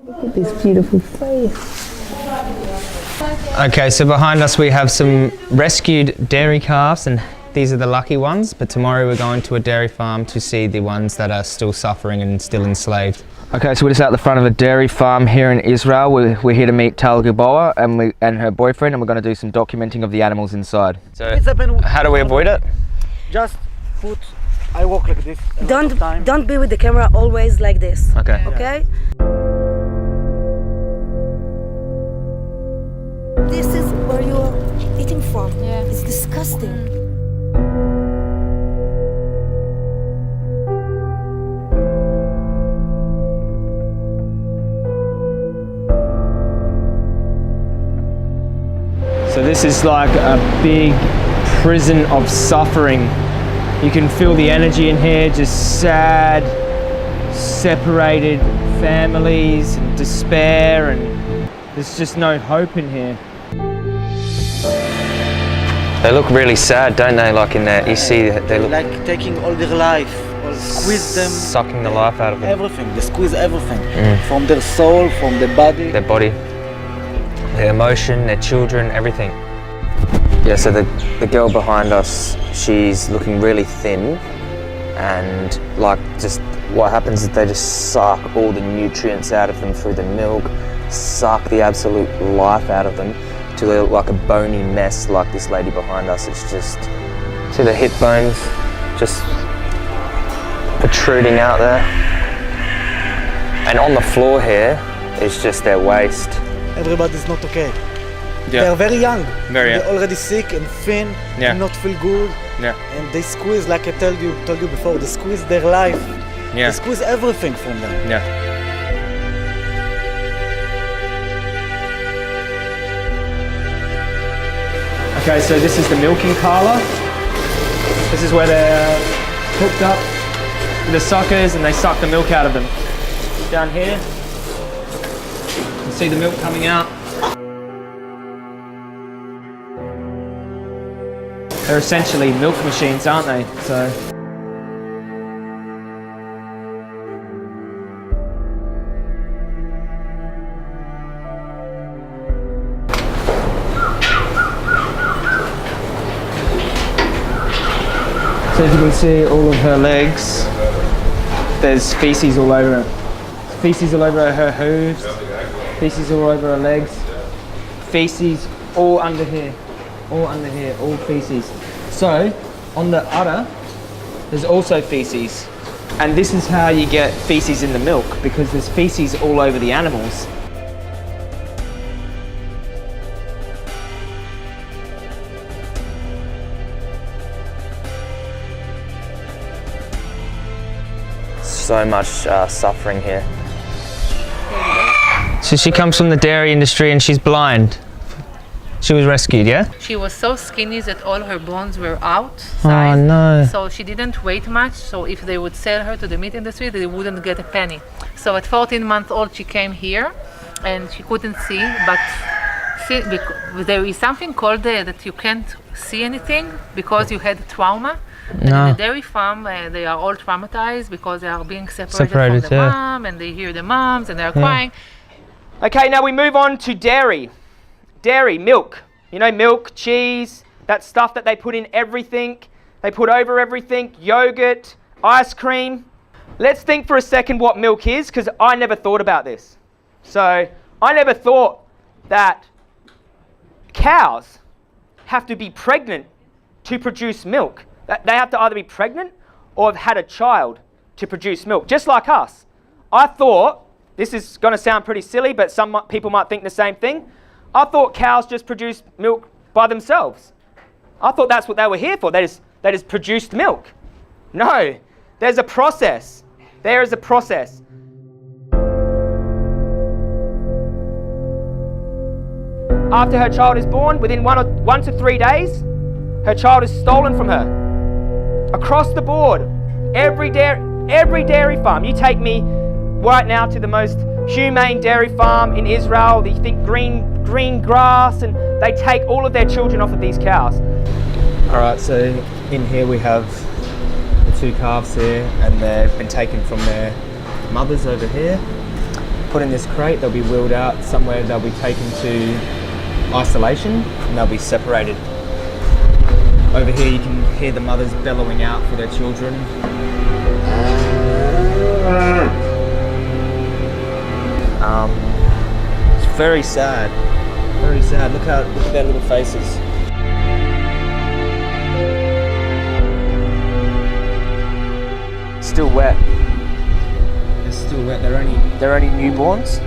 Look at this beautiful face. Okay, so behind us we have some rescued dairy calves, and these are the lucky ones, but tomorrow we're going to a dairy farm to see the ones that are still suffering and still enslaved. Okay, so we're just out the front of a dairy farm here in Israel. We're here to meet Tal Guboa and her boyfriend, and we're going to do some documenting of the animals inside. So, how do we avoid it? Just I walk like this. Don't be with the camera always like this. Okay. Okay? This is where you're eating from. Yeah. It's disgusting. So this is like a big prison of suffering. You can feel the energy in here, just sad, separated families and despair, and there's just no hope in here. They look really sad, don't they? Like in there, you see they look like taking all their life, or squeeze them, sucking the life out of them. Everything, they squeeze everything from their soul, from their body. Their body, their emotion, their children, everything. Yeah, so the girl behind us, she's looking really thin, and like just what happens is they just suck all the nutrients out of them through the milk, suck the absolute life out of them till they look like a bony mess like this lady behind us. It's just, see the hip bones just protruding out there. And on the floor here is just their waste. Everybody's not okay. Yeah. They're very young. Very young. They're already sick and thin and not feel good. Yeah. And they squeeze, like I told you before, they squeeze their life. Yeah. They squeeze everything from them. Yeah. Okay, so this is the milking parlor. This is where they're hooked up with the suckers and they suck the milk out of them. Down here, you can see the milk coming out. They're essentially milk machines, aren't they? So. So as you can see, all of her legs, there's feces all over her. Feces all over her hooves, feces all over her legs, feces all under here, all feces. So on the udder, there's also feces. And this is how you get feces in the milk, because there's feces all over the animals. So much suffering here. So she comes from the dairy industry and she's blind. She was rescued, yeah? She was so skinny that all her bones were outside. Oh no. So she didn't weigh much, so if they would sell her to the meat industry, they wouldn't get a penny. So at 14 months old, she came here and she couldn't see, but there is something called that you can't see anything because you had trauma. And in the dairy farm, they are all traumatized because they are being separated from the mom, and they hear the moms and they are crying. Okay, now we move on to dairy. Dairy, milk. You know, milk, cheese, that stuff that they put in everything. They put over everything, yogurt, ice cream. Let's think for a second what milk is, because I never thought about this. So I never thought that cows have to be pregnant to produce milk. They have to either be pregnant or have had a child to produce milk, just like us. I thought, this is going to sound pretty silly, but some people might think the same thing. I thought cows just produced milk by themselves. I thought that's what they were here for. They just produced milk. No, there's a process. There is a process. After her child is born, within 1 to 3 days, her child is stolen from her. Across the board, every dairy farm. You take me right now to the most humane dairy farm in Israel. You think green grass, and they take all of their children off of these cows. All right, so in here we have the two calves here, and they've been taken from their mothers over here. put in this crate, they'll be wheeled out somewhere, they'll be taken to isolation and they'll be separated. Over here you can hear the mothers bellowing out for their children. It's very sad, very sad. Look at their little faces. Still wet. They're still wet. They're only newborns.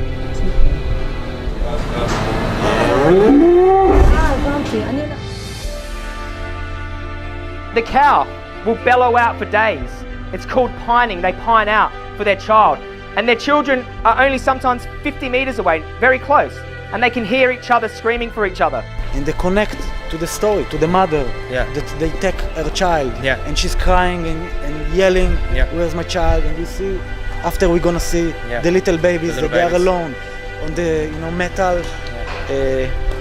The cow will bellow out for days. It's called pining. They pine out for their child. And their children are only sometimes 50 meters away, very close. And they can hear each other screaming for each other. And they connect to the story, to the mother. Yeah. That they take her child. Yeah. And she's crying and yelling, Yeah. where's my child? And we see, after we're gonna see Yeah. the little babies, The little that they are babies. alone on the metal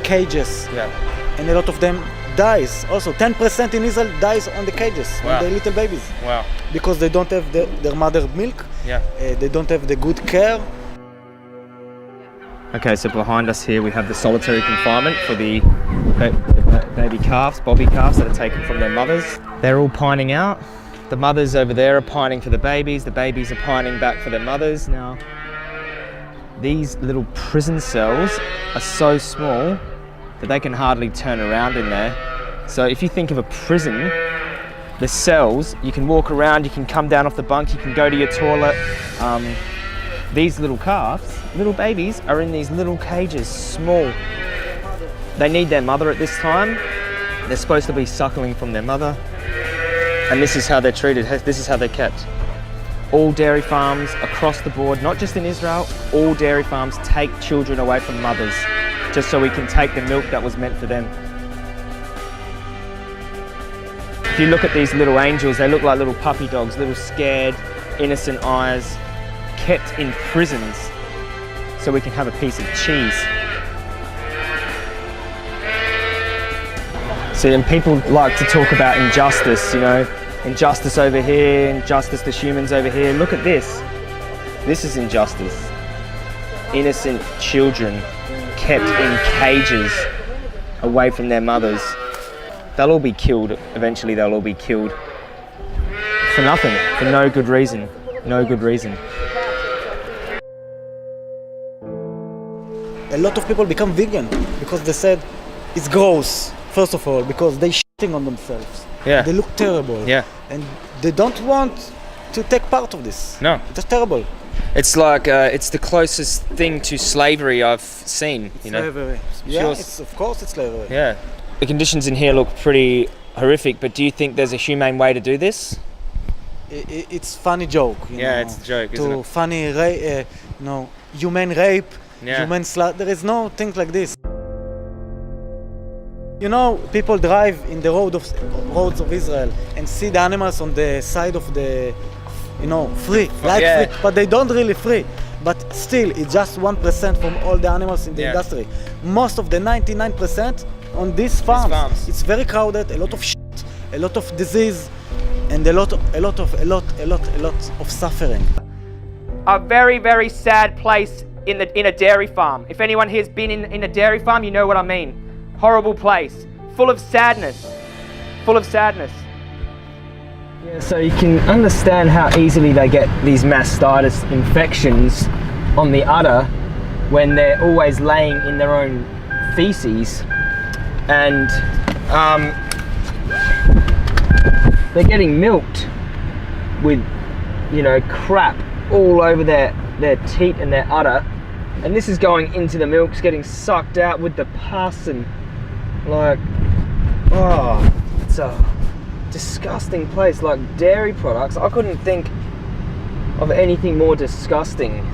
cages. Yeah. And a lot of them dies. Also, 10% in Israel dies on the cages, Wow. on the little babies. Wow. Because they don't have their mother milk. Yeah. They don't have the good care. Okay, so behind us here we have the solitary confinement for the baby calves, bobby calves that are taken from their mothers. They're all pining out. The mothers over there are pining for the babies are pining back for their mothers. Now, these little prison cells are so small that they can hardly turn around in there. So if you think of a prison, the cells, you can walk around, you can come down off the bunk, you can go to your toilet. These little calves, little babies, are in these little cages, small. They need their mother at this time. They're supposed to be suckling from their mother. And this is how they're treated, this is how they're kept. All dairy farms across the board, not just in Israel, all dairy farms take children away from mothers, just so we can take the milk that was meant for them. If you look at these little angels, they look like little puppy dogs, little scared, innocent eyes, kept in prisons so we can have a piece of cheese. See, and people like to talk about injustice, injustice over here, injustice to humans over here. Look at this. This is injustice. Innocent children kept in cages away from their mothers. They'll all be killed. Eventually they'll all be killed for nothing, for no good reason. No good reason. A lot of people become vegan because they said it's gross, first of all, because they're shitting on themselves. Yeah. They look terrible. Yeah. And they don't want to take part of this. No. It's terrible. It's like, it's the closest thing to slavery I've seen, Slavery. Yeah, of course it's slavery. Yeah. The conditions in here look pretty horrific, but do you think there's a humane way to do this? It's funny joke. Yeah, it's a joke, isn't it? Funny, human rape, Yeah. human slaughter. There is no thing like this. People drive in the roads of Israel and see the animals on the side of the, free, Yeah. free, but they don't really free. But still, it's just 1% from all the animals in the Yeah. industry. Most of the 99% on these farms. farms. It's very crowded, a lot of shit, a lot of disease, and a lot of suffering. A very, very sad place in a dairy farm. If anyone here's been in a dairy farm, you know what I mean. Horrible place, full of sadness, full of sadness. Yeah, so you can understand how easily they get these mastitis infections on the udder when they're always laying in their own feces, and they're getting milked with, crap all over their teat and their udder, and this is going into the milk, it's getting sucked out with the pus, and it's a disgusting place. Like dairy products, I couldn't think of anything more disgusting